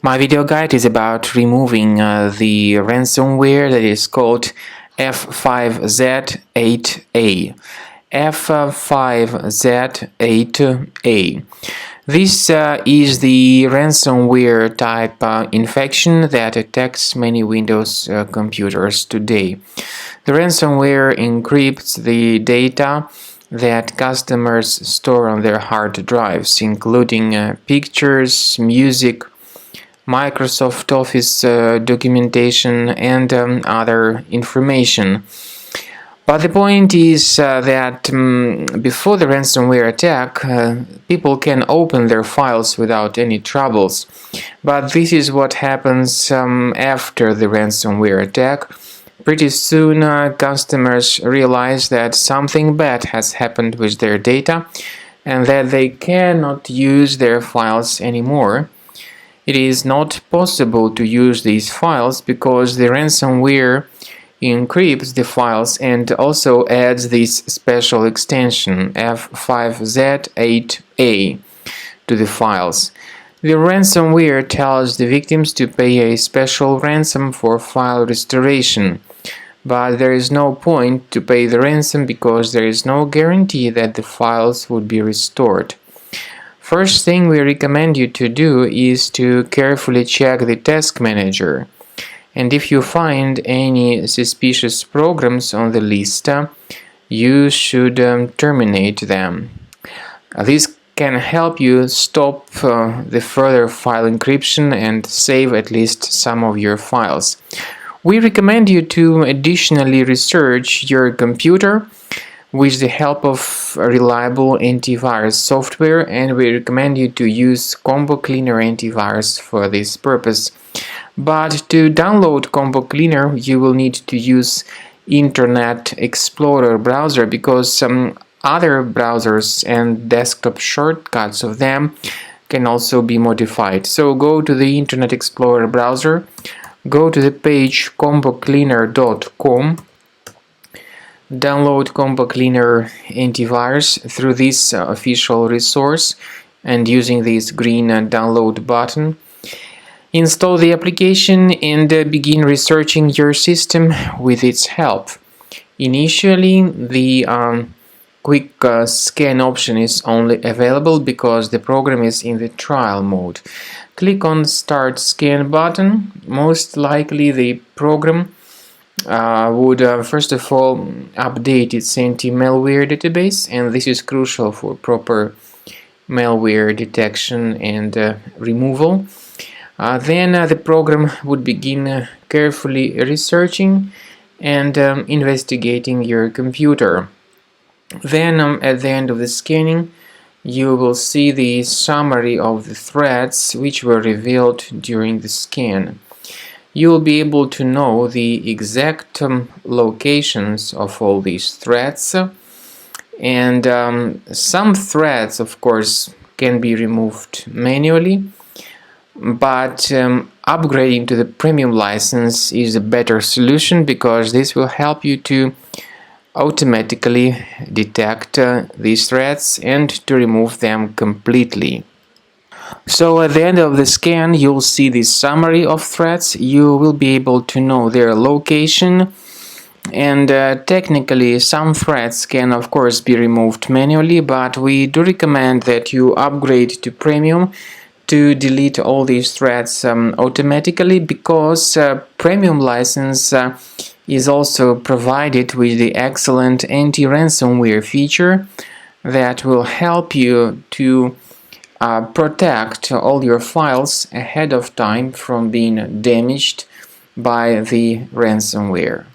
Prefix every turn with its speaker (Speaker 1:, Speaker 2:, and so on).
Speaker 1: My video guide is about removing the ransomware that is called F5Z8A. F5Z8A. This is the ransomware type infection that attacks many Windows computers today. The ransomware encrypts the data that customers store on their hard drives, including pictures, music, Microsoft Office documentation, and other information. But the point is that before the ransomware attack, people can open their files without any troubles. But this is what happens after the ransomware attack. Pretty soon, customers realize that something bad has happened with their data and that they cannot use their files anymore. It is not possible to use these files because the ransomware encrypts the files and also adds this special extension F5Z8A to the files. The ransomware tells the victims to pay a special ransom for file restoration, but there is no point to pay the ransom because there is no guarantee that the files would be restored. First thing we recommend you to do is to carefully check the task manager. And if you find any suspicious programs on the list, you should terminate them. This can help you stop the further file encryption and save at least some of your files. We recommend you to additionally research your computer with the help of reliable antivirus software, and we recommend you to use Combo Cleaner antivirus for this purpose. But to download Combo Cleaner, you will need to use Internet Explorer browser because some other browsers and desktop shortcuts of them can also be modified. So go to the Internet Explorer browser, go to the page combocleaner.com, download Combo Cleaner antivirus through this official resource and using this green download button. Install the application and begin researching your system with its help. Initially, the quick scan option is only available because the program is in the trial mode. Click on Start Scan button. Most likely the program would first of all update its anti-malware database, and this is crucial for proper malware detection and removal. Then the program would begin carefully researching and investigating your computer. Then at the end of the scanning, you will see the summary of the threats which were revealed during the scan. You will be able to know the exact locations of all these threats, and some threats, of course, can be removed manually, but upgrading to the premium license is a better solution because this will help you to automatically detect these threats and to remove them completely. So at the end of the scan, you'll see the summary of threats. You will be able to know their location, and technically some threats can of course be removed manually, but we do recommend that you upgrade to premium to delete all these threats automatically, because premium license is also provided with the excellent anti-ransomware feature that will help you to protect all your files ahead of time from being damaged by the ransomware.